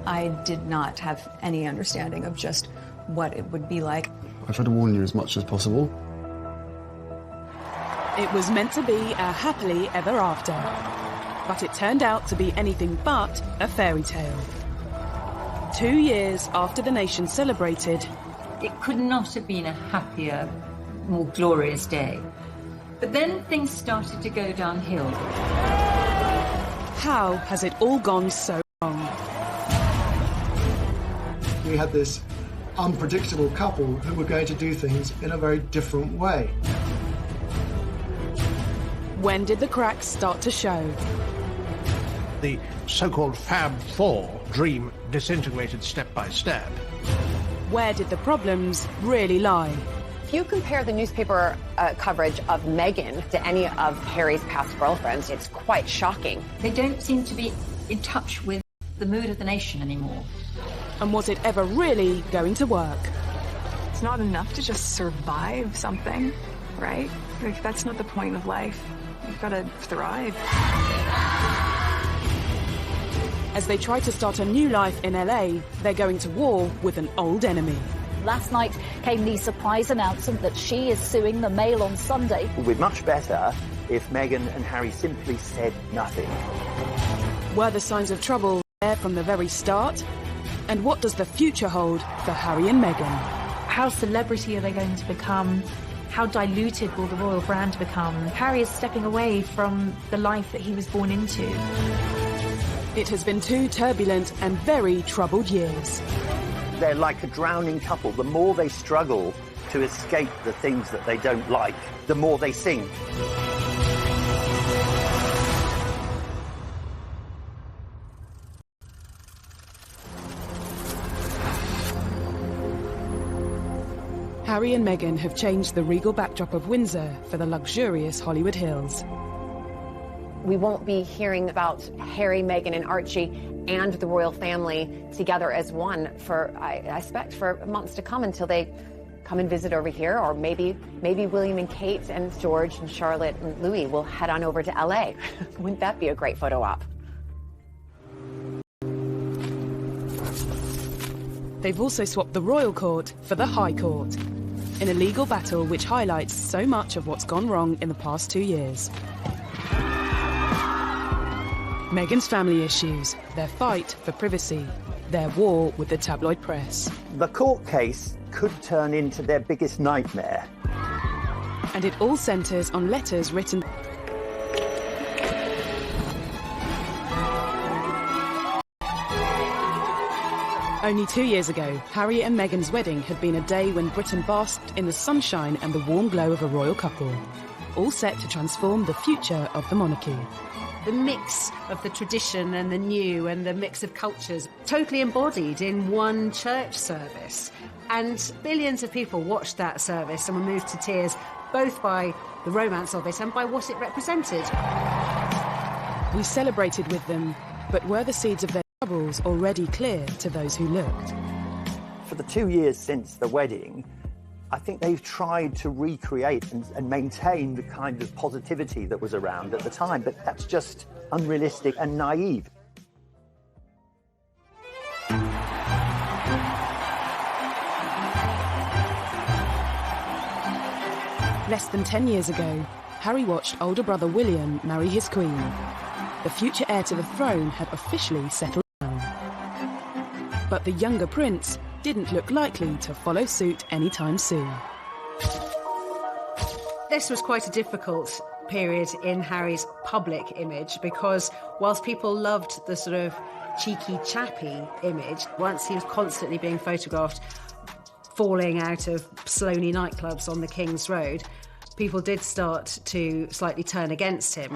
I did not have any understanding of just what it would be like. I try to warn you as much as possible. It was meant to be a happily ever after, but it turned out to be anything but a fairy tale. 2 years after the nation celebrated, it could not have been a happier, more glorious day. But then things started to go downhill. How has it all gone so wrong? We had this unpredictable couple who were going to do things in a very different way. When did the cracks start to show? The so-called Fab Four dream disintegrated step by step. Where did the problems really lie? If you compare the newspaper coverage of Meghan to any of Harry's past girlfriends, it's quite shocking. They don't seem to be in touch with the mood of the nation anymore. And was it ever really going to work? It's not enough to just survive something, right? Like, that's not the point of life. You've got to thrive. As they try to start a new life in LA, they're going to war with an old enemy. Last night came the surprise announcement that she is suing the Mail on Sunday. It would be much better if Meghan and Harry simply said nothing. Were the signs of trouble there from the very start? And what does the future hold for Harry and Meghan? How celebrity are they going to become? How diluted will the royal brand become? Harry is stepping away from the life that he was born into. It has been 2 turbulent and very troubled years. They're like a drowning couple. The more they struggle to escape the things that they don't like, the more they sink. Harry and Meghan have changed the regal backdrop of Windsor for the luxurious Hollywood Hills. We won't be hearing about Harry, Meghan, and Archie and the royal family together as one for, I expect, for months to come until they come and visit over here, or maybe William and Kate and George and Charlotte and Louis will head on over to LA. Wouldn't that be a great photo op? They've also swapped the royal court for the High Court, in a legal battle which highlights so much of what's gone wrong in the past 2 years. Meghan's family issues, their fight for privacy, their war with the tabloid press. The court case could turn into their biggest nightmare. And it all centres on letters written. Only 2 years ago, Harry and Meghan's wedding had been a day when Britain basked in the sunshine and the warm glow of a royal couple, all set to transform the future of the monarchy. The mix of the tradition and the new and the mix of cultures totally embodied in one church service. And billions of people watched that service and were moved to tears, both by the romance of it and by what it represented. We celebrated with them, but were the seeds of their troubles already clear to those who looked? For the 2 years since the wedding, I think they've tried to recreate and maintain the kind of positivity that was around at the time, but that's just unrealistic and naive. Less than 10 years ago, Harry watched older brother William marry his queen. The future heir to the throne had officially settled down. But the younger prince didn't look likely to follow suit anytime soon. This was quite a difficult period in Harry's public image because whilst people loved the sort of cheeky, chappy image, once he was constantly being photographed falling out of Sloane nightclubs on the King's Road, people did start to slightly turn against him.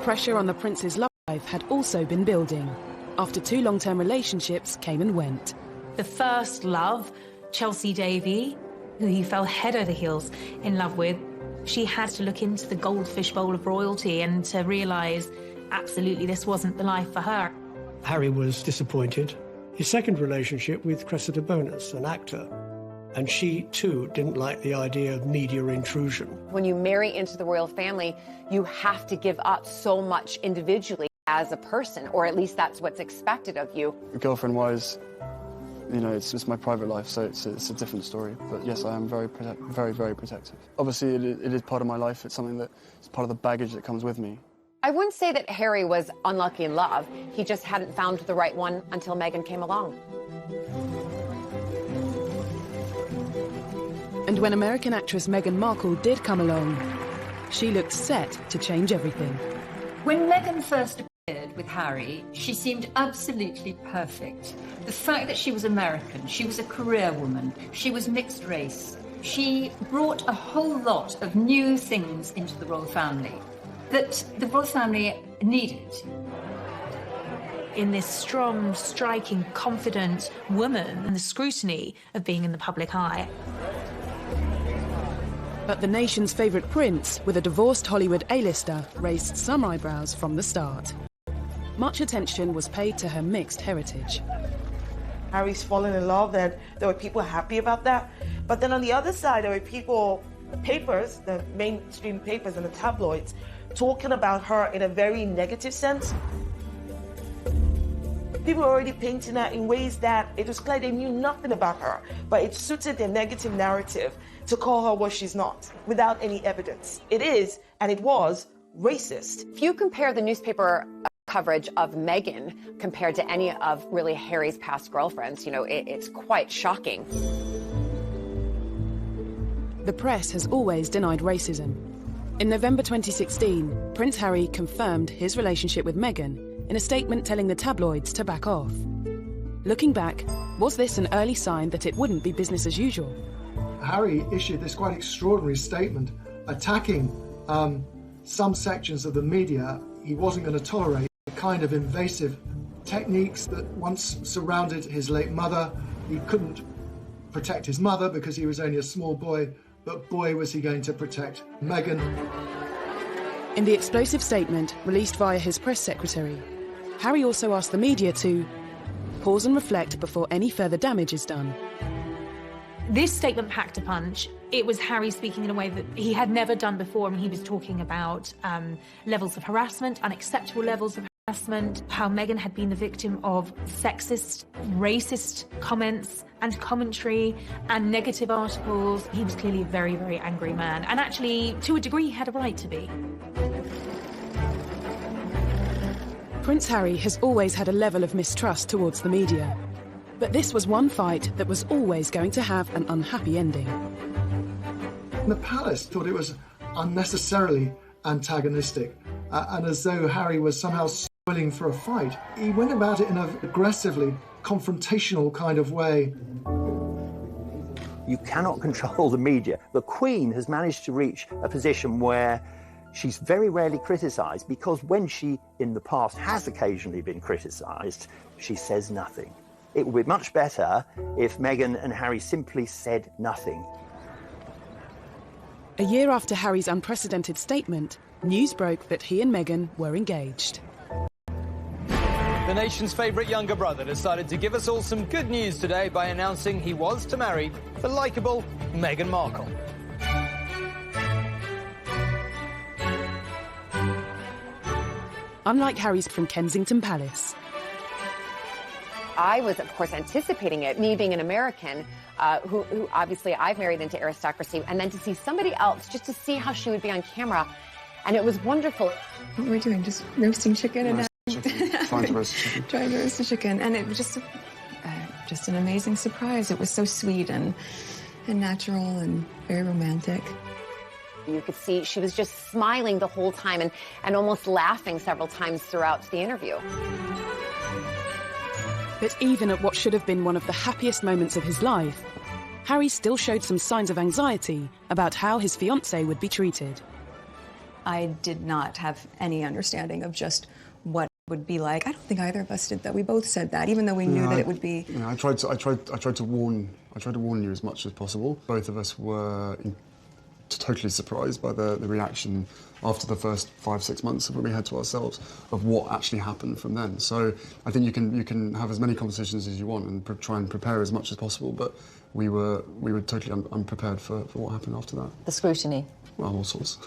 Pressure on the prince's love life had also been building. After 2 long-term relationships came and went. The first love, Chelsea Davy, who he fell head over heels in love with, she had to look into the goldfish bowl of royalty and to realise absolutely this wasn't the life for her. Harry was disappointed. His second relationship with Cressida Bonus, an actor, and she too didn't like the idea of media intrusion. When you marry into the royal family, you have to give up so much individually. as a person, or at least that's what's expected of you. Girlfriend-wise, you know, it's just my private life, so it's a different story. But yes, I am very, very protective. Obviously, it is part of my life. It's something that is part of the baggage that comes with me. I wouldn't say that Harry was unlucky in love. He just hadn't found the right one until Meghan came along. And when American actress Meghan Markle did come along, she looked set to change everything. When Meghan first appeared with Harry, she seemed absolutely perfect. The fact that she was American, she was a career woman, she was mixed race. She brought a whole lot of new things into the royal family that the royal family needed. In this strong, striking, confident woman and the scrutiny of being in the public eye. But the nation's favourite prince, with a divorced Hollywood A-lister, raised some eyebrows from the start. Much attention was paid to her mixed heritage. Harry's fallen in love, and there were people happy about that. But then on the other side, there were people, the papers, the mainstream papers and the tabloids, talking about her in a very negative sense. People were already painting her in ways that it was clear they knew nothing about her, but it suited their negative narrative to call her what she's not, without any evidence. It is, and it was, racist. If you compare the newspaper coverage of Meghan compared to any of really Harry's past girlfriends, you know, it's quite shocking. The press has always denied racism. In November 2016, Prince Harry confirmed his relationship with Meghan in a statement telling the tabloids to back off. Looking back, was this an early sign that it wouldn't be business as usual? Harry issued this quite extraordinary statement attacking some sections of the media he wasn't going to tolerate, the kind of invasive techniques that once surrounded his late mother. He couldn't protect his mother because he was only a small boy, but boy was he going to protect Meghan. In the explosive statement released via his press secretary, Harry also asked the media to pause and reflect before any further damage is done. This statement packed a punch. It was Harry speaking in a way that he had never done before, and he was talking about levels of harassment, unacceptable levels of harassment, how Meghan had been the victim of sexist, racist comments and commentary and negative articles. He was clearly a very, very angry man, and actually, to a degree, he had a right to be. Prince Harry has always had a level of mistrust towards the media. But this was one fight that was always going to have an unhappy ending. The palace thought it was unnecessarily antagonistic, and as though Harry was somehow spoiling for a fight. He went about it in an aggressively confrontational kind of way. You cannot control the media. The Queen has managed to reach a position where she's very rarely criticised, because when she, in the past, has occasionally been criticised, she says nothing. It would be much better if Meghan and Harry simply said nothing. A year after Harry's unprecedented statement, news broke that he and Meghan were engaged. The nation's favourite younger brother decided to give us all some good news today by announcing he was to marry the likeable Meghan Markle. Unlike Harry's from Kensington Palace. I was, of course, anticipating it, me being an American, who obviously I've married into aristocracy, and then to see somebody else, just to see how she would be on camera. And it was wonderful. What were we doing? Just roasting chicken and Trying to roast chicken. Trying to roast the chicken. And it was just an amazing surprise. It was so sweet and natural and very romantic. You could see she was just smiling the whole time and almost laughing several times throughout the interview. But even at what should have been one of the happiest moments of his life, Harry still showed some signs of anxiety about how his fiancée would be treated. I did not have any understanding of just what it would be like. I don't think either of us did that. We both said that, even though we knew that it would be. I tried to warn you as much as possible. Both of us were totally surprised by the reaction after the first 5-6 months of when we had to ourselves of what actually happened from then. So I think you can have as many conversations as you want and try and prepare as much as possible, but we were totally unprepared for what happened after that. The scrutiny. Well, all sorts.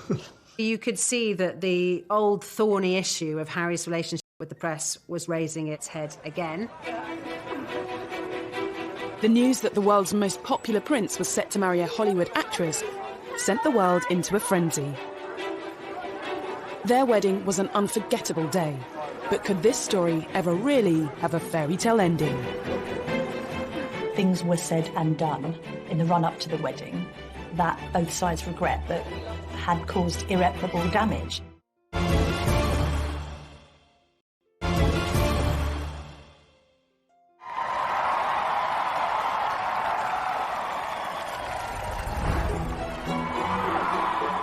You could see that the old thorny issue of Harry's relationship With the press was raising its head again. The news that the world's most popular prince was set to marry a Hollywood actress sent the world into a frenzy. Their wedding was an unforgettable day, but could this story ever really have a fairy tale ending? Things were said and done in the run-up to the wedding that both sides regret that had caused irreparable damage.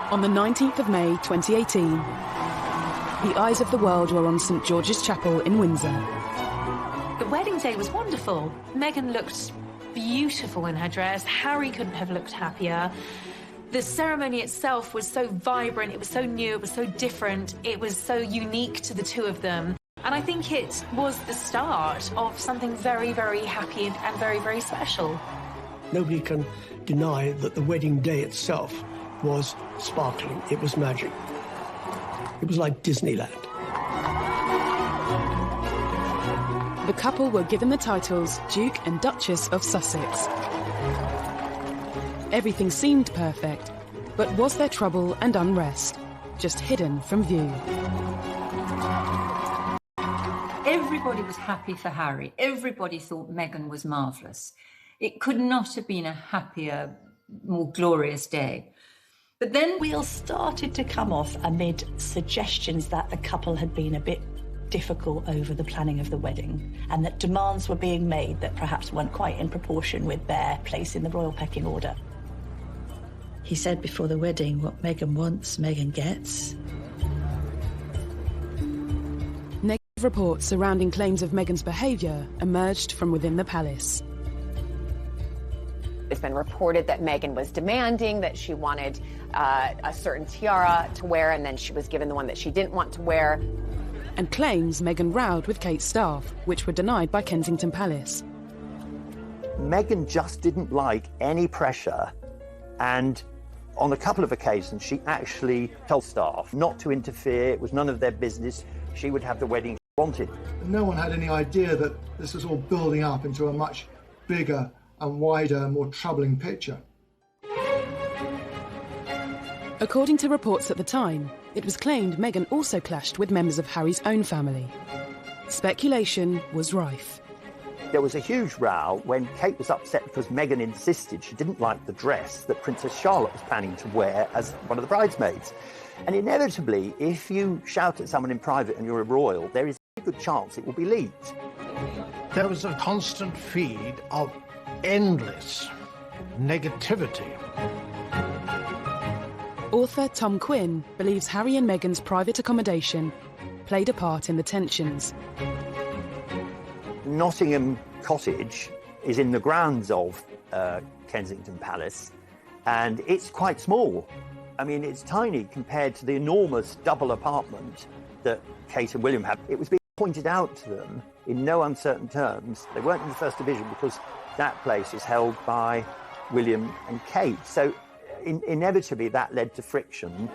On the 19th of May 2018, the eyes of the world were on St George's Chapel in Windsor. The wedding day was wonderful. Meghan looked beautiful in her dress. Harry couldn't have looked happier. The ceremony itself was so vibrant, it was so new, it was so different, it was so unique to the two of them. And I think it was the start of something very, very happy and very, very special. Nobody can deny that the wedding day itself was sparkling. It was magic. It was like Disneyland. The couple were given the titles Duke and Duchess of Sussex. Everything seemed perfect, but was there trouble and unrest, just hidden from view? Everybody was happy for Harry. Everybody thought Meghan was marvellous. It could not have been a happier, more glorious day. But then wheels started to come off amid suggestions that the couple had been a bit difficult over the planning of the wedding and that demands were being made that perhaps weren't quite in proportion with their place in the royal pecking order. He said before the wedding, what Meghan wants, Meghan gets. Negative reports surrounding claims of Meghan's behaviour emerged from within the palace. It's been reported that Meghan was demanding that she wanted a certain tiara to wear, and then she was given the one that she didn't want to wear. And claims Meghan rowed with Kate's staff, which were denied by Kensington Palace. Meghan just didn't like any pressure, and on a couple of occasions she actually told staff not to interfere. It was none of their business. She would have the wedding she wanted. No one had any idea that this was all building up into a much bigger and wider, more troubling picture. According to reports at the time, it was claimed Meghan also clashed with members of Harry's own family. Speculation was rife. There was a huge row when Kate was upset because Meghan insisted she didn't like the dress that Princess Charlotte was planning to wear as one of the bridesmaids. And inevitably, if you shout at someone in private and you're a royal, there is a good chance it will be leaked. There was a constant feed of endless negativity. Author Tom Quinn believes Harry and Meghan's private accommodation played a part in the tensions. Nottingham Cottage is in the grounds of Kensington Palace, and it's quite small. I mean, it's tiny compared to the enormous double apartment that Kate and William had. It was being pointed out to them in no uncertain terms. They weren't in the First Division because that place is held by William and Kate. So inevitably that led to friction.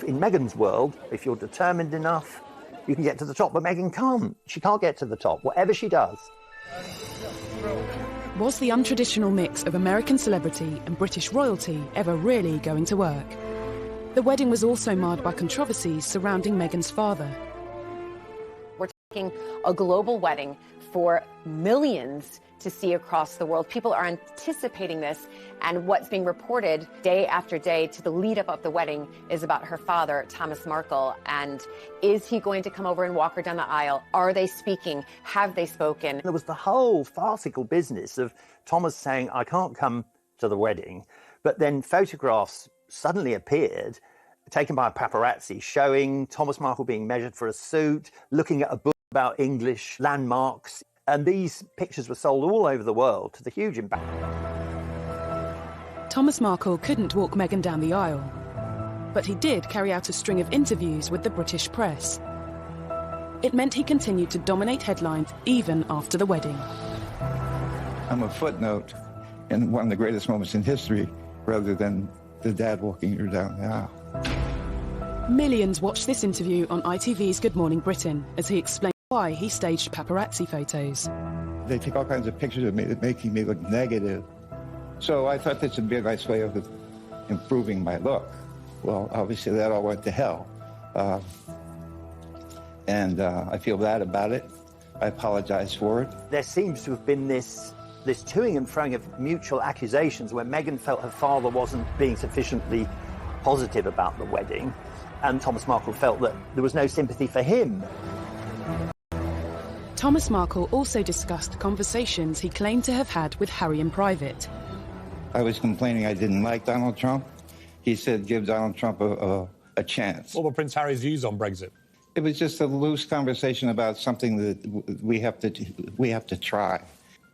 In Meghan's world, if you're determined enough, you can get to the top, but Meghan can't. She can't get to the top, whatever she does. Was the untraditional mix of American celebrity and British royalty ever really going to work? The wedding was also marred by controversies surrounding Meghan's father. We're talking a global wedding for millions to see across the world. People are anticipating this, and what's being reported day after day to the lead up of the wedding is about her father, Thomas Markle, and is he going to come over and walk her down the aisle? Are they speaking? Have they spoken? There was the whole farcical business of Thomas saying, I can't come to the wedding, but then photographs suddenly appeared, taken by a paparazzi, showing Thomas Markle being measured for a suit, looking at a book about English landmarks. And these pictures were sold all over the world to the huge impact. Thomas Markle couldn't walk Meghan down the aisle, but he did carry out a string of interviews with the British press. It meant he continued to dominate headlines even after the wedding. I'm a footnote in one of the greatest moments in history, rather than the dad walking her down the aisle. Millions watched this interview on ITV's Good Morning Britain as he explained why he staged paparazzi photos. They take all kinds of pictures of me that making me look negative. So I thought this would be a nice way of improving my look. Well, obviously that all went to hell. And I feel bad about it. I apologize for it. There seems to have been this toing and froing of mutual accusations where Meghan felt her father wasn't being sufficiently positive about the wedding, and Thomas Markle felt that there was no sympathy for him. Thomas Markle also discussed conversations he claimed to have had with Harry in private. I was complaining I didn't like Donald Trump. He said, give Donald Trump a chance. What were Prince Harry's views on Brexit? It was just a loose conversation about something that we have to try.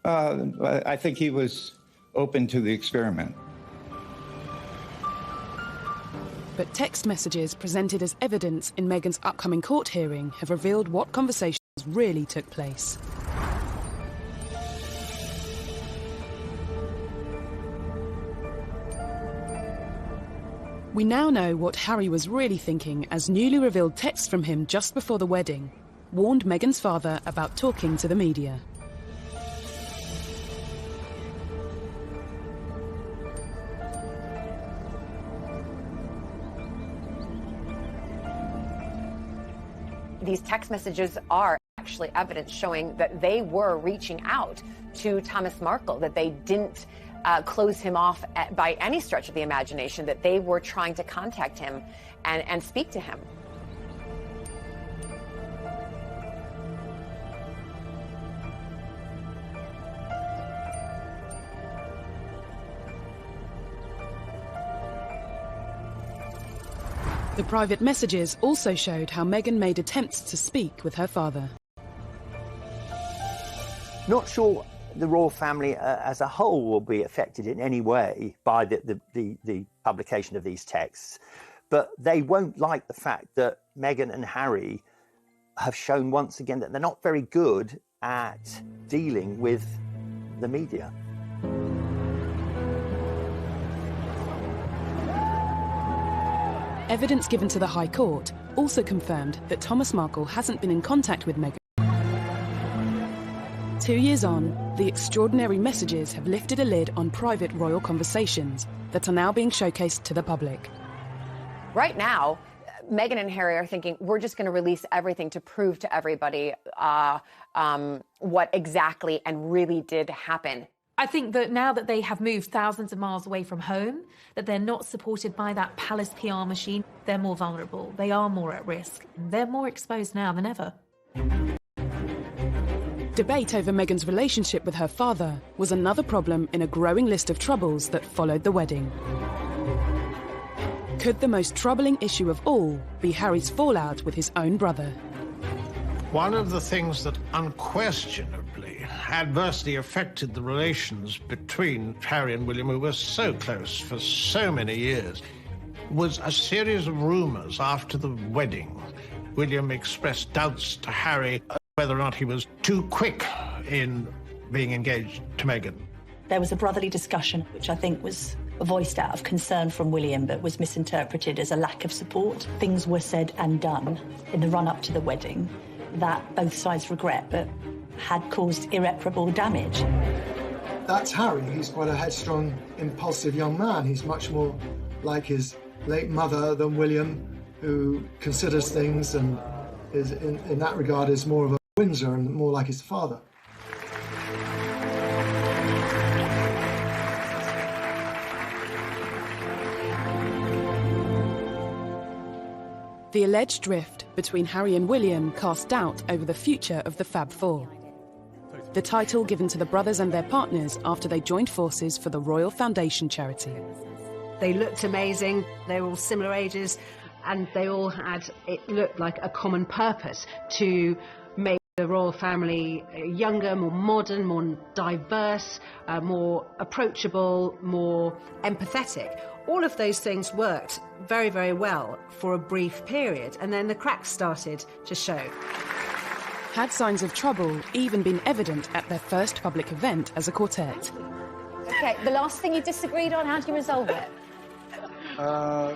I think he was open to the experiment. But text messages presented as evidence in Meghan's upcoming court hearing have revealed what conversations really took place. We now know what Harry was really thinking as newly revealed texts from him just before the wedding warned Meghan's father about talking to the media. These text messages are actually evidence showing that they were reaching out to Thomas Markle, that they didn't close him off by any stretch of the imagination, that they were trying to contact him and speak to him. The private messages also showed how Meghan made attempts to speak with her father. Not sure the royal family as a whole will be affected in any way by the publication of these texts, but they won't like the fact that Meghan and Harry have shown once again that they're not very good at dealing with the media. Evidence given to the High Court also confirmed that Thomas Markle hasn't been in contact with Meghan. 2 years on, the extraordinary messages have lifted a lid on private royal conversations that are now being showcased to the public. Right now, Meghan and Harry are thinking, we're just going to release everything to prove to everybody what exactly and really did happen. I think that now that they have moved thousands of miles away from home, that they're not supported by that palace PR machine, they're more vulnerable, they are more at risk, they're more exposed now than ever. Debate over Meghan's relationship with her father was another problem in a growing list of troubles that followed the wedding. Could the most troubling issue of all be Harry's fallout with his own brother? One of the things that unquestionably adversely affected the relations between Harry and William, who were so close for so many years, was a series of rumours after the wedding. William expressed doubts to Harry whether or not he was too quick in being engaged to Meghan. There was a brotherly discussion, which I think was voiced out of concern from William, but was misinterpreted as a lack of support. Things were said and done in the run-up to the wedding that both sides regret, but had caused irreparable damage. That's Harry. He's quite a headstrong, impulsive young man. He's much more like his late mother than William, who considers things and is, in that regard, is more of a Windsor and more like his father. The alleged rift between Harry and William cast doubt over the future of the Fab Four, the title given to the brothers and their partners after they joined forces for the Royal Foundation charity. They looked amazing, they were all similar ages, and they all had, it looked like a common purpose to make the royal family younger, more modern, more diverse, more approachable, more empathetic. All of those things worked very, very well for a brief period, and then the cracks started to show. Had signs of trouble even been evident at their first public event as a quartet? Okay, the last thing you disagreed on, how do you resolve it? I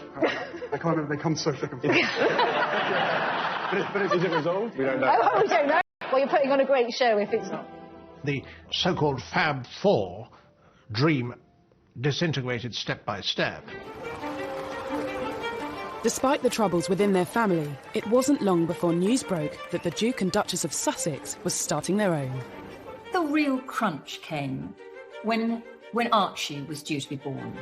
can't remember, they come so thick and fast. But is it resolved? We don't know. Oh, we don't know. Well, you're putting on a great show if it's not. The so-called Fab Four dream disintegrated step by step. Despite the troubles within their family, it wasn't long before news broke that the Duke and Duchess of Sussex was starting their own. The real crunch came when Archie was due to be born.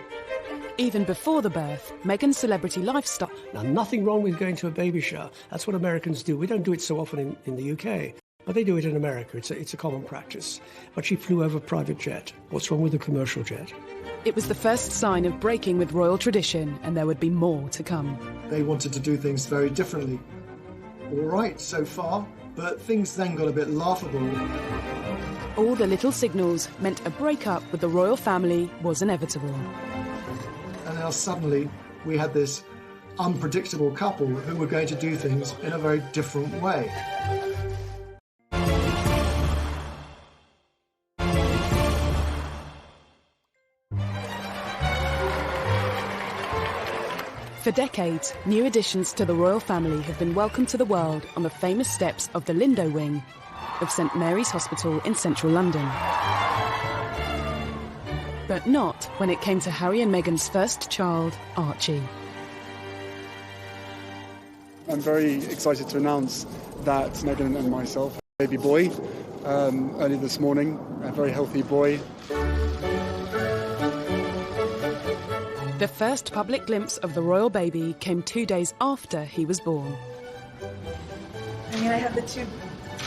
Even before the birth, Meghan's celebrity lifestyle... Now, nothing wrong with going to a baby shower. That's what Americans do. We don't do it so often in the UK, but they do it in America. It's a common practice. But she flew over a private jet. What's wrong with a commercial jet? It was the first sign of breaking with royal tradition, and there would be more to come. They wanted to do things very differently. All right, so far, but things then got a bit laughable. All the little signals meant a breakup with the royal family was inevitable. And now suddenly we had this unpredictable couple who were going to do things in a very different way. For decades, new additions to the royal family have been welcomed to the world on the famous steps of the Lindo wing of St Mary's Hospital in central London. But not when it came to Harry and Meghan's first child, Archie. I'm very excited to announce that Meghan and myself have a baby boy early this morning, a very healthy boy. The first public glimpse of the royal baby came 2 days after he was born. I mean, I have the two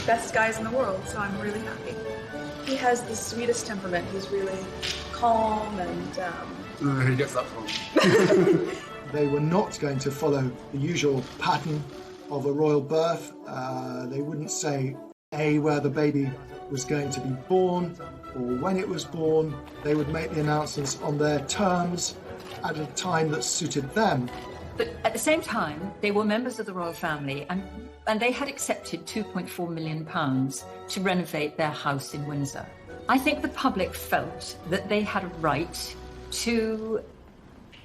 best guys in the world, so I'm really happy. He has the sweetest temperament. He's really calm and... Who gets that from? They were not going to follow the usual pattern of a royal birth. They wouldn't say, A, where the baby was going to be born, or when it was born. They would make the announcements on their terms, at a time that suited them. But at the same time, they were members of the royal family and they had accepted £2.4 million to renovate their house in Windsor. I think the public felt that they had a right to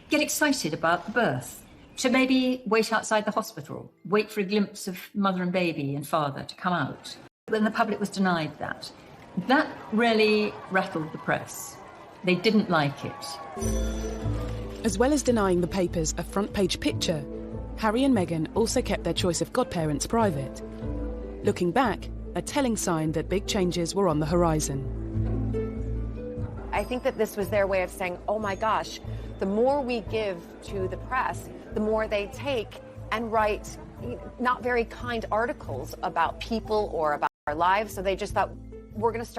get excited about the birth, to maybe wait outside the hospital, wait for a glimpse of mother and baby and father to come out. When the public was denied that, that really rattled the press. They didn't like it. As well as denying the papers a front-page picture, Harry and Meghan also kept their choice of godparents private. Looking back, a telling sign that big changes were on the horizon. I think that this was their way of saying, oh my gosh, the more we give to the press, the more they take and write not very kind articles about people or about our lives. So they just thought, we're going to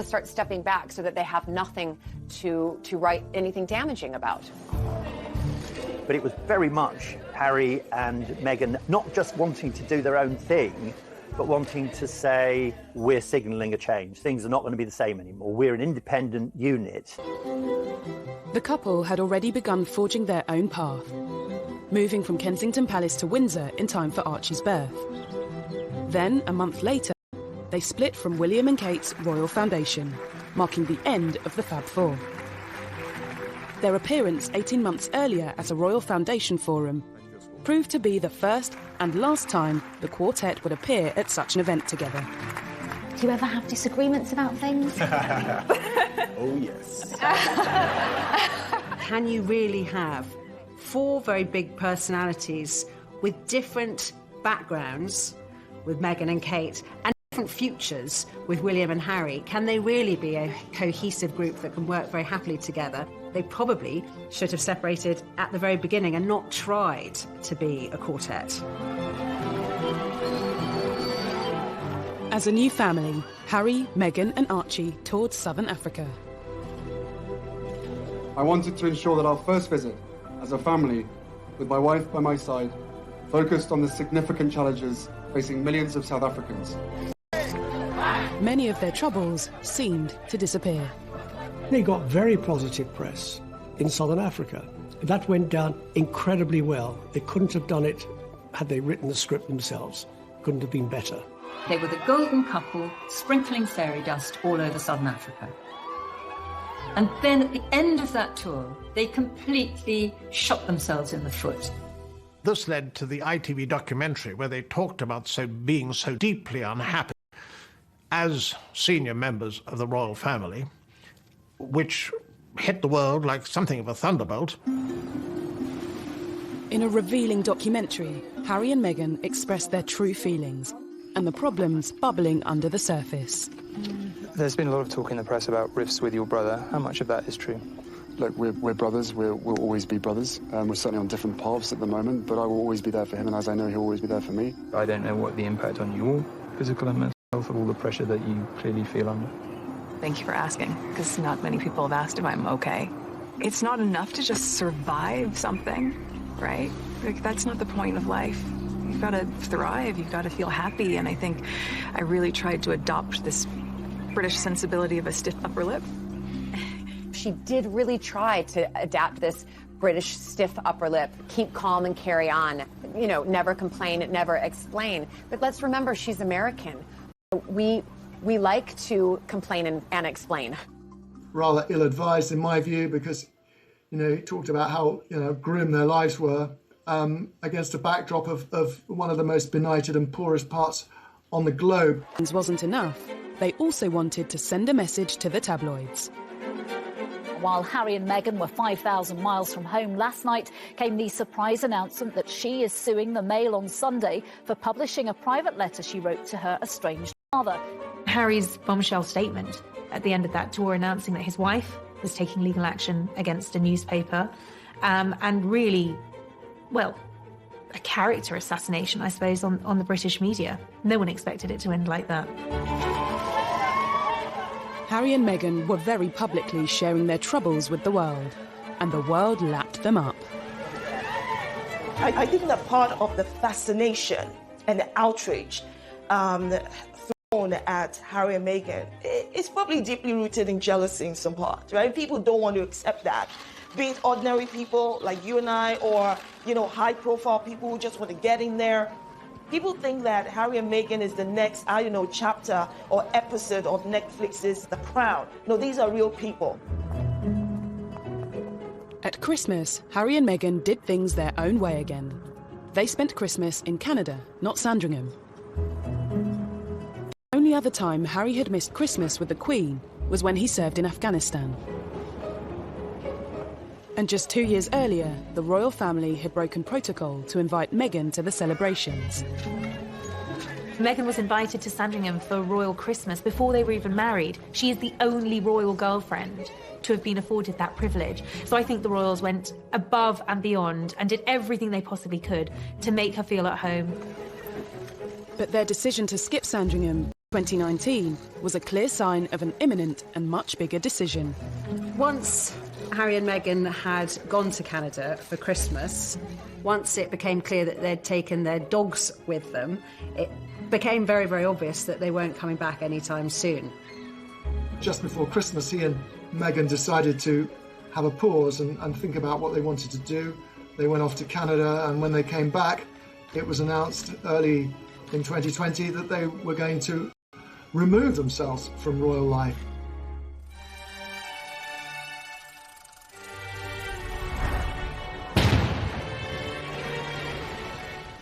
start stepping back so that they have nothing to write anything damaging about. But it was very much Harry and Meghan not just wanting to do their own thing, but wanting to say, we're signalling a change. Things are not going to be the same anymore. We're an independent unit. The couple had already begun forging their own path, moving from Kensington Palace to Windsor in time for Archie's birth. Then, a month later, they split from William and Kate's Royal Foundation, marking the end of the Fab Four. Their appearance 18 months earlier at a Royal Foundation forum proved to be the first and last time the quartet would appear at such an event together. Do you ever have disagreements about things? Oh, yes. Can you really have four very big personalities with different backgrounds, with Meghan and Kate, and different futures with William and Harry? Can they really be a cohesive group that can work very happily together? They probably should have separated at the very beginning and not tried to be a quartet. As a new family, Harry, Meghan and Archie toured southern Africa. I wanted to ensure that our first visit as a family, with my wife by my side, focused on the significant challenges facing millions of South Africans. Many of their troubles seemed to disappear. They got very positive press in southern Africa. That went down incredibly well. They couldn't have done it had they written the script themselves. Couldn't have been better. They were the golden couple sprinkling fairy dust all over southern Africa. And then at the end of that tour, they completely shot themselves in the foot. This led to the ITV documentary where they talked about being so deeply unhappy as senior members of the royal family, which hit the world like something of a thunderbolt. In a revealing documentary, Harry and Meghan expressed their true feelings and the problems bubbling under the surface. There's been a lot of talk in the press about rifts with your brother. How much of that is true? Look, we're brothers. We'll always be brothers. We're certainly on different paths at the moment, but I will always be there for him, and as I know, he'll always be there for me. I don't know what the impact on your physical and mental health of all the pressure that you clearly feel under. Thank you for asking, because not many people have asked if I'm okay. It's not enough to just survive something, right? Like, that's not the point of life. You've got to thrive, you've got to feel happy, and I think I really tried to adopt this British sensibility of a stiff upper lip. She did really try to adapt this British stiff upper lip, keep calm and carry on, you know, never complain, never explain. But let's remember, she's American. We like to complain and explain. Rather ill-advised in my view, because, you know, he talked about how, you know, grim their lives were against a backdrop of one of the most benighted and poorest parts on the globe. Wasn't enough. They also wanted to send a message to the tabloids. While Harry and Meghan were 5,000 miles from home last night, came the surprise announcement that she is suing the Mail on Sunday for publishing a private letter she wrote to her estranged father. Harry's bombshell statement at the end of that tour announcing that his wife was taking legal action against a newspaper, and really, well, a character assassination, I suppose, on the British media. No one expected it to end like that. Harry and Meghan were very publicly sharing their troubles with the world, and the world lapped them up. I think that part of the fascination and the outrage thrown at Harry and Meghan is probably deeply rooted in jealousy in some part, right? People don't want to accept that. Be it ordinary people like you and I, or, you know, high-profile people who just want to get in there. People think that Harry and Meghan is the next, I don't know, chapter or episode of Netflix's The Crown. No, these are real people. At Christmas, Harry and Meghan did things their own way again. They spent Christmas in Canada, not Sandringham. The only other time Harry had missed Christmas with the Queen was when he served in Afghanistan. And just 2 years earlier, the royal family had broken protocol to invite Meghan to the celebrations. Meghan was invited to Sandringham for royal Christmas before they were even married. She is the only royal girlfriend to have been afforded that privilege. So I think the royals went above and beyond and did everything they possibly could to make her feel at home. But their decision to skip Sandringham in 2019 was a clear sign of an imminent and much bigger decision. Once Harry and Meghan had gone to Canada for Christmas, once it became clear that they'd taken their dogs with them, it became very, very obvious that they weren't coming back anytime soon. Just before Christmas, he and Meghan decided to have a pause and think about what they wanted to do. They went off to Canada, and when they came back, it was announced early in 2020 that they were going to remove themselves from royal life.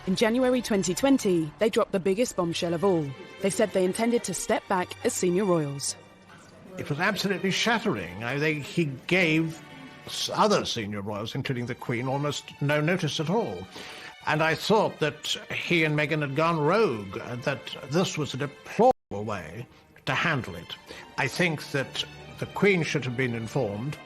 In January 2020, they dropped the biggest bombshell of all. They said they intended to step back as senior royals. It was absolutely shattering. He gave other senior royals, including the Queen, almost no notice at all. And I thought that he and Meghan had gone rogue, and that this was a deplorable way to handle it. I think that the Queen should have been informed.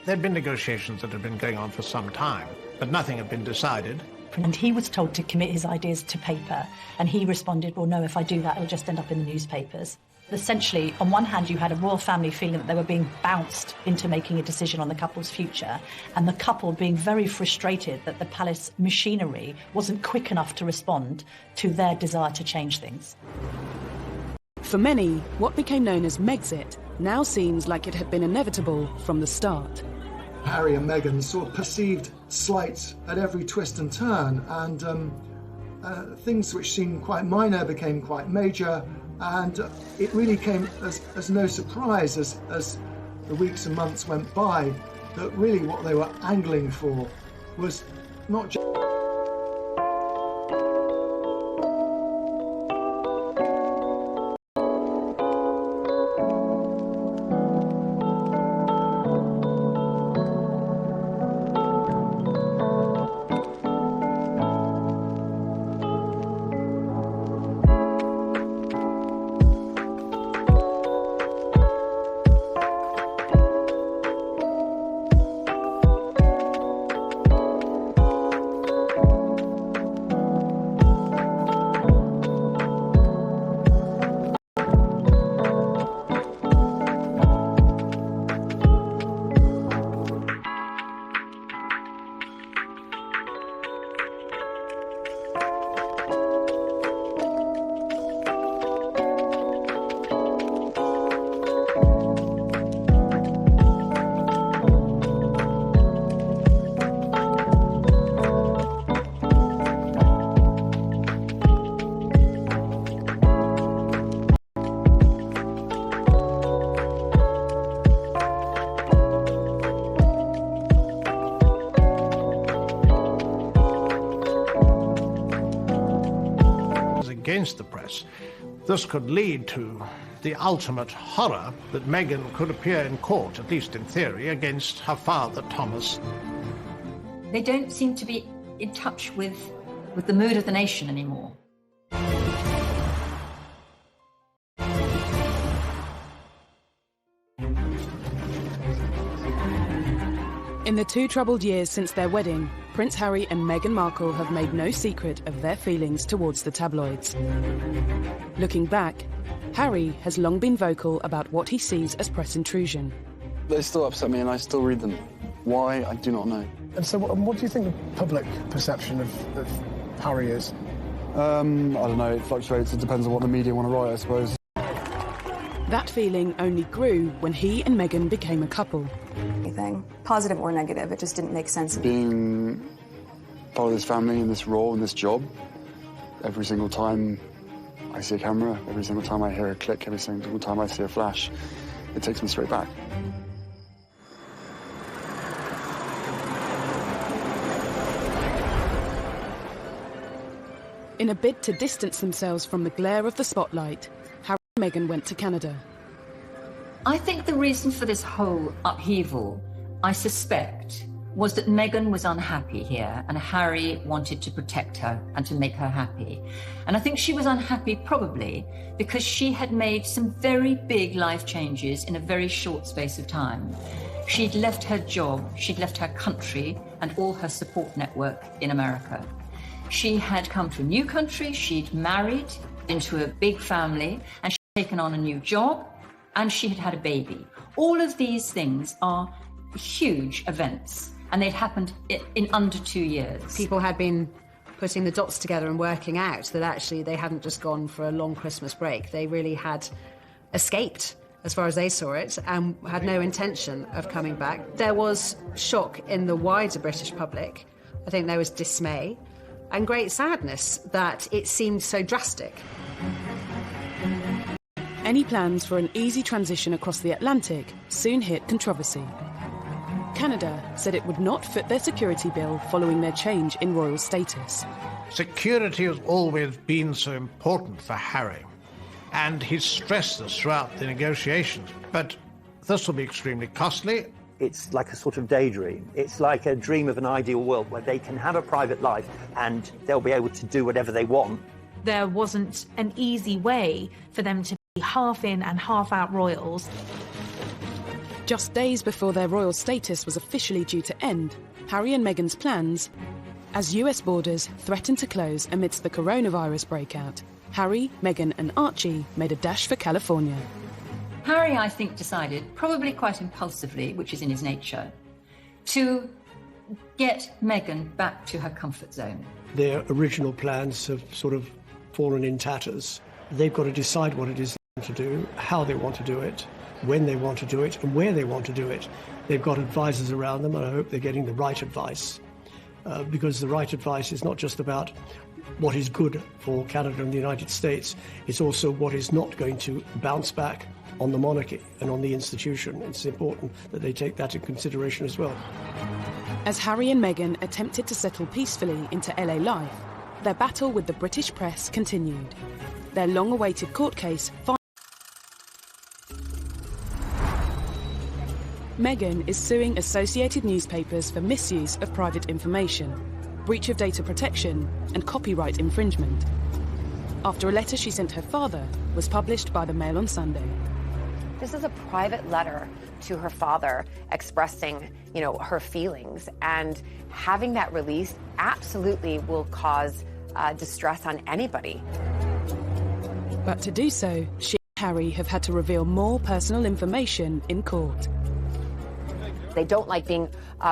There had been negotiations that had been going on for some time, but nothing had been decided. And he was told to commit his ideas to paper, and he responded, well, no, if I do that, it'll just end up in the newspapers. Essentially, on one hand, you had a royal family feeling that they were being bounced into making a decision on the couple's future, and the couple being very frustrated that the palace machinery wasn't quick enough to respond to their desire to change things. For many, what became known as Megxit now seems like it had been inevitable from the start. Harry and Meghan saw perceived slights at every twist and turn, and things which seemed quite minor became quite major, and it really came as no surprise as the weeks and months went by that really what they were angling for was not just against the press. This could lead to the ultimate horror that Meghan could appear in court, at least in theory, against her father, Thomas. They don't seem to be in touch with the mood of the nation anymore. In the 2 troubled years since their wedding, Prince Harry and Meghan Markle have made no secret of their feelings towards the tabloids. Looking back, Harry has long been vocal about what he sees as press intrusion. They still upset me and I still read them. Why, I do not know. And so what do you think the public perception of Harry is? I don't know, it fluctuates. It depends on what the media want to write, I suppose. That feeling only grew when he and Meghan became a couple. Anything, positive or negative, it just didn't make sense. Being part of this family and this role and this job, every single time I see a camera, every single time I hear a click, every single time I see a flash, it takes me straight back. In a bid to distance themselves from the glare of the spotlight, Harry and Meghan went to Canada. I think the reason for this whole upheaval, I suspect, was that Meghan was unhappy here and Harry wanted to protect her and to make her happy. And I think she was unhappy probably because she had made some very big life changes in a very short space of time. She'd left her job, she'd left her country and all her support network in America. She had come to a new country, she'd married into a big family, and she'd taken on a new job, and she had had a baby. All of these things are huge events, and they'd happened in under 2 years. People had been putting the dots together and working out that actually they hadn't just gone for a long Christmas break. They really had escaped, as far as they saw it, and had no intention of coming back. There was shock in the wider British public. I think there was dismay and great sadness that it seemed so drastic. Any plans for an easy transition across the Atlantic soon hit controversy. Canada said it would not foot their security bill following their change in royal status. Security has always been so important for Harry, and he's stressed this throughout the negotiations. But this will be extremely costly. It's like a sort of daydream. It's like a dream of an ideal world where they can have a private life and they'll be able to do whatever they want. There wasn't an easy way for them to be half in and half out royals. Just days before their royal status was officially due to end, Harry and Meghan's plans, as US borders threatened to close amidst the coronavirus breakout, Harry, Meghan and Archie made a dash for California. Harry, I think, decided, probably quite impulsively, which is in his nature, to get Meghan back to her comfort zone. Their original plans have sort of fallen in tatters. They've got to decide what it is they want to do, how they want to do it, when they want to do it, and where they want to do it. They've got advisors around them, and I hope they're getting the right advice, because the right advice is not just about what is good for Canada and the United States, it's also what is not going to bounce back on the monarchy and on the institution. It's important that they take that into consideration as well. As Harry and Meghan attempted to settle peacefully into LA life, their battle with the British press continued. Their long-awaited court case Meghan is suing Associated Newspapers for misuse of private information, breach of data protection and copyright infringement, after a letter she sent her father was published by the Mail on Sunday. This is a private letter to her father expressing, her feelings, and having that released absolutely will cause distress on anybody. But to do so, she and Harry have had to reveal more personal information in court. They don't like being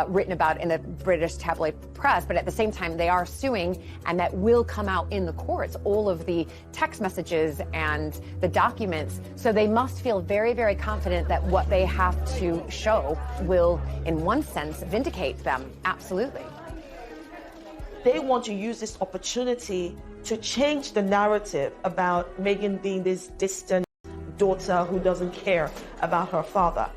written about in the British tabloid press, but at the same time they are suing, and that will come out in the courts, all of the text messages and the documents. So they must feel very, very confident that what they have to show will, in one sense, vindicate them. Absolutely. They want to use this opportunity to change the narrative about Meghan being this distant daughter who doesn't care about her father.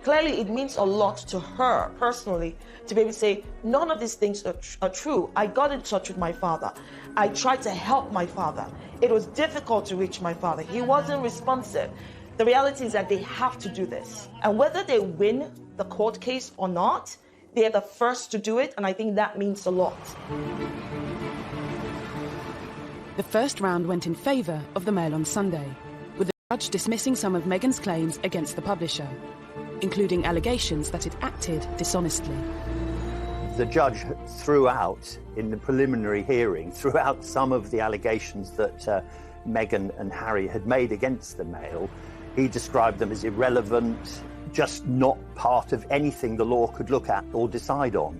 Clearly, it means a lot to her personally to be able to say, none of these things are true. I got in touch with my father. I tried to help my father. It was difficult to reach my father. He wasn't responsive. The reality is that they have to do this. And whether they win the court case or not, they're the first to do it, and I think that means a lot. The first round went in favour of the Mail on Sunday, with the judge dismissing some of Meghan's claims against the publisher, including allegations that it acted dishonestly. The judge threw out, in the preliminary hearing, threw out some of the allegations that Meghan and Harry had made against the Mail. He described them as irrelevant, just not part of anything the law could look at or decide on.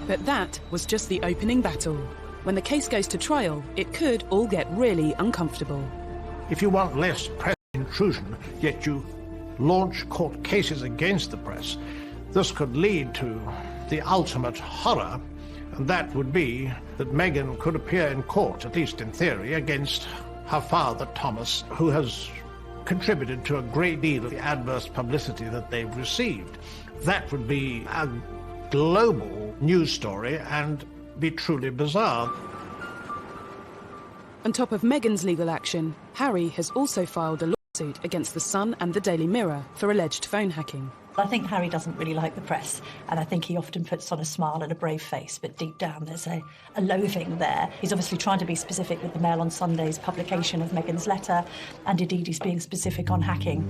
But that was just the opening battle. When the case goes to trial, it could all get really uncomfortable. If you want less press intrusion, yet you launch court cases against the press, this could lead to the ultimate horror, and that would be that Meghan could appear in court, at least in theory, against her father, Thomas, who has contributed to a great deal of the adverse publicity that they've received. That would be a global news story and be truly bizarre. On top of Meghan's legal action, Harry has also filed a lawsuit against The Sun and the Daily Mirror for alleged phone hacking. I think Harry doesn't really like the press, and I think he often puts on a smile and a brave face, but deep down there's a loathing there. He's obviously trying to be specific with the Mail on Sunday's publication of Meghan's letter, and indeed he's being specific on hacking.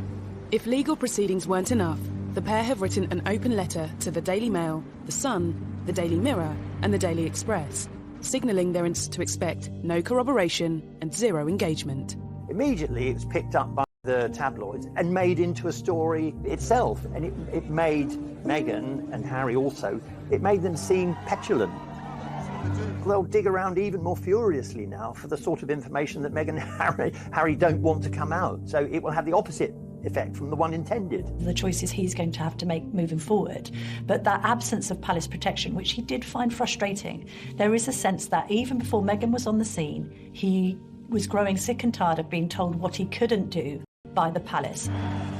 If legal proceedings weren't enough, the pair have written an open letter to the Daily Mail, The Sun, the Daily Mirror and the Daily Express, signalling they're to expect no corroboration and zero engagement. Immediately it was picked up by the tabloids and made into a story itself, and it made Meghan and Harry also, it made them seem petulant. They'll dig around even more furiously now for the sort of information that Meghan and Harry don't want to come out, so it will have the opposite effect from the one intended. The choices he's going to have to make moving forward. But that absence of palace protection, which he did find frustrating, there is a sense that even before Meghan was on the scene, he was growing sick and tired of being told what he couldn't do by the palace.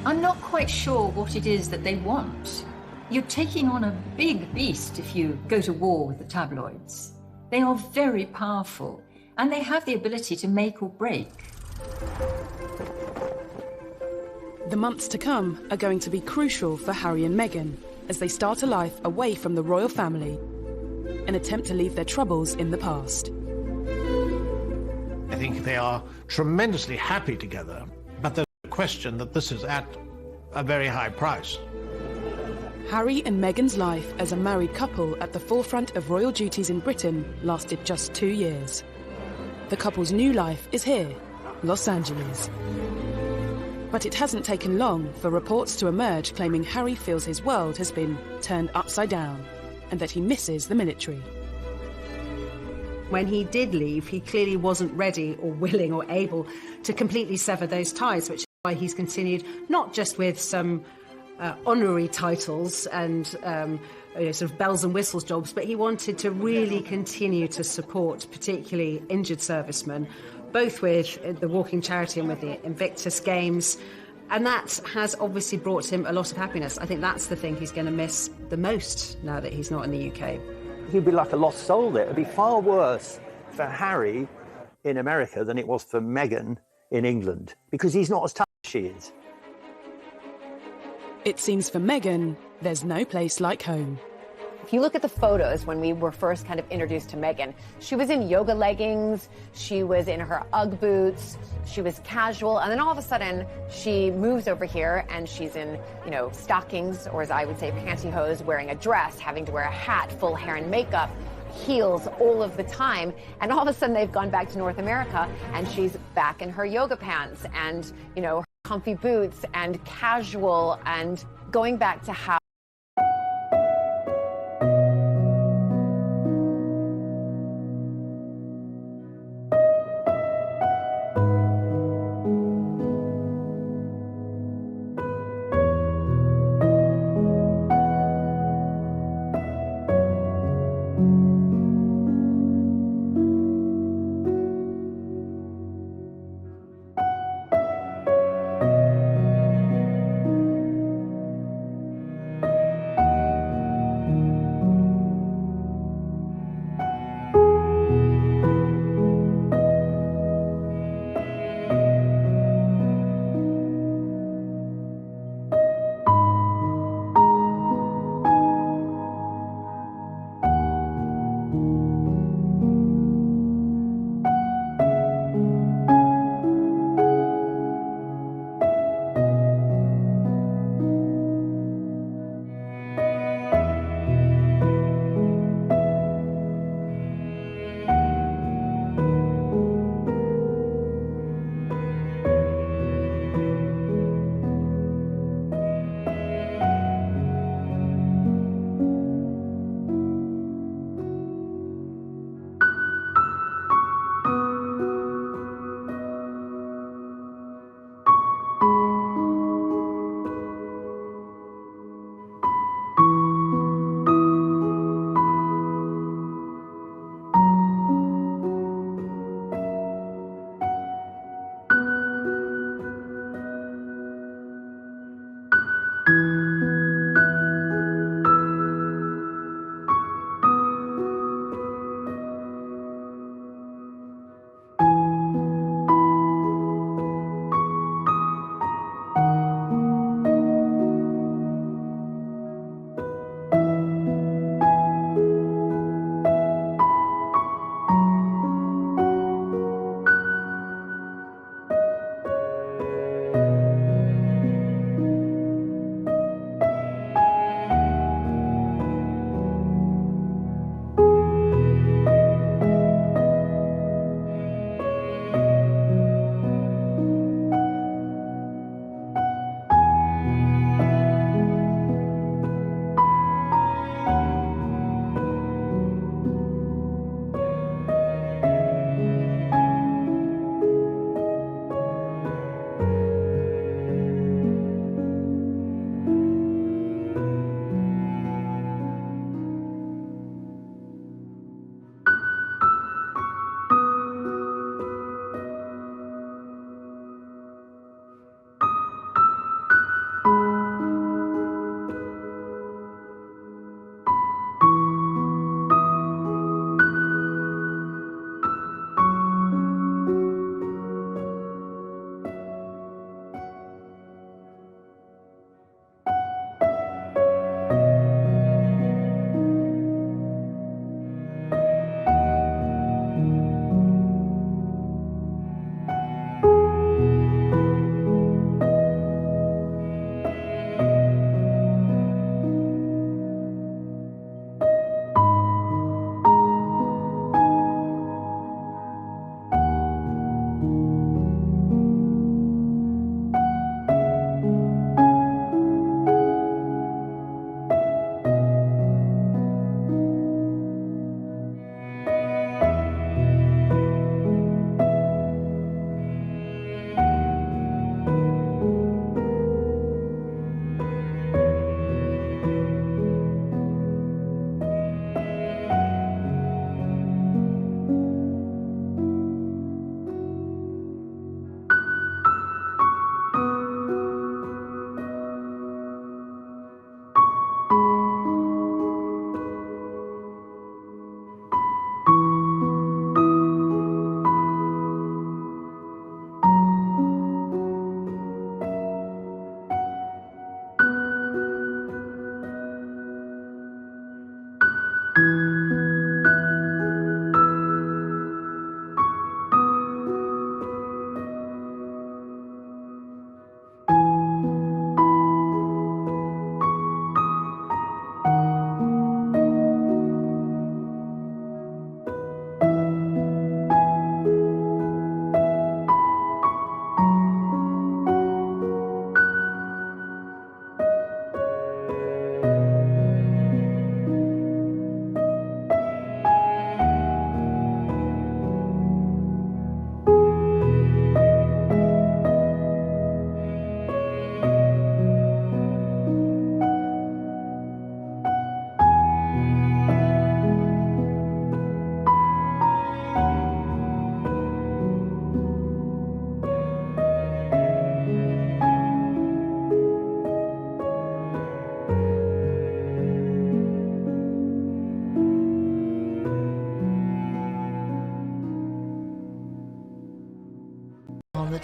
I'm not quite sure what it is that they want. You're taking on a big beast if you go to war with the tabloids. They are very powerful, and they have the ability to make or break. The months to come are going to be crucial for Harry and Meghan as they start a life away from the royal family and attempt to leave their troubles in the past. I think they are tremendously happy together, but there's a question that this is at a very high price. Harry and Meghan's life as a married couple at the forefront of royal duties in Britain lasted just 2 years. The couple's new life is here, Los Angeles. But it hasn't taken long for reports to emerge claiming Harry feels his world has been turned upside down and that he misses the military. When he did leave, he clearly wasn't ready or willing or able to completely sever those ties, which is why he's continued not just with some honorary titles and sort of bells and whistles jobs, but he wanted to really continue to support particularly injured servicemen, both with the Walking Charity and with the Invictus Games. And that has obviously brought him a lot of happiness. I think that's the thing he's going to miss the most now that he's not in the UK. He'd be like a lost soul there. It'd be far worse for Harry in America than it was for Meghan in England, because he's not as tough as she is. It seems for Meghan, there's no place like home. If you look at the photos when we were first kind of introduced to Meghan, she was in yoga leggings, she was in her Ugg boots, she was casual, and then all of a sudden she moves over here and she's in, stockings, or as I would say, pantyhose, wearing a dress, having to wear a hat, full hair and makeup, heels all of the time, and all of a sudden they've gone back to North America and she's back in her yoga pants and, her comfy boots and casual and going back to how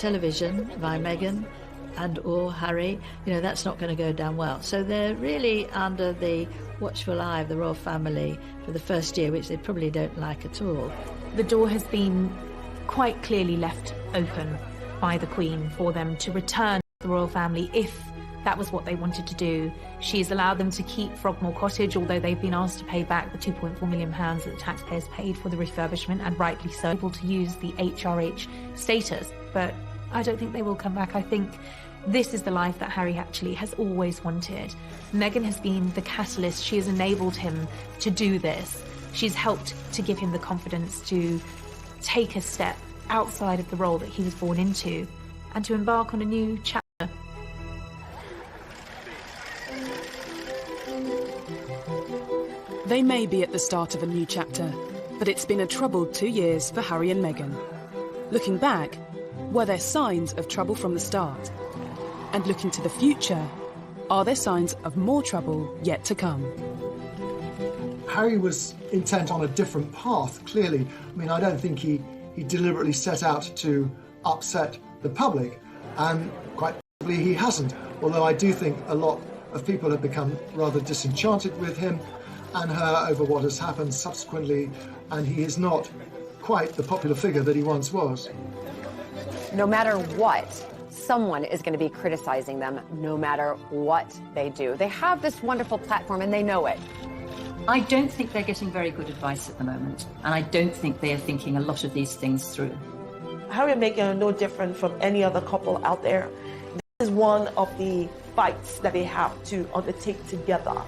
television by Meghan and or Harry, that's not going to go down well. So they're really under the watchful eye of the royal family for the first year, which they probably don't like at all. The door has been quite clearly left open by the Queen for them to return to the royal family if that was what they wanted to do. She's allowed them to keep Frogmore Cottage, although they've been asked to pay back the £2.4 million that the taxpayers paid for the refurbishment, and rightly so, able to use the HRH status. But I don't think they will come back. I think this is the life that Harry actually has always wanted. Meghan has been the catalyst. She has enabled him to do this. She's helped to give him the confidence to take a step outside of the role that he was born into and to embark on a new chapter. They may be at the start of a new chapter, but it's been a troubled 2 years for Harry and Meghan. Looking back, were there signs of trouble from the start? And looking to the future, are there signs of more trouble yet to come? Harry was intent on a different path, clearly. I mean, I don't think he deliberately set out to upset the public, and quite possibly he hasn't. Although I do think a lot of people have become rather disenchanted with him and her over what has happened subsequently, and he is not quite the popular figure that he once was. No matter what, someone is going to be criticizing them, no matter what they do. They have this wonderful platform and they know it. I don't think they're getting very good advice at the moment, and I don't think they are thinking a lot of these things through. Harry and Meghan are no different from any other couple out there. This is one of the fights that they have to undertake together.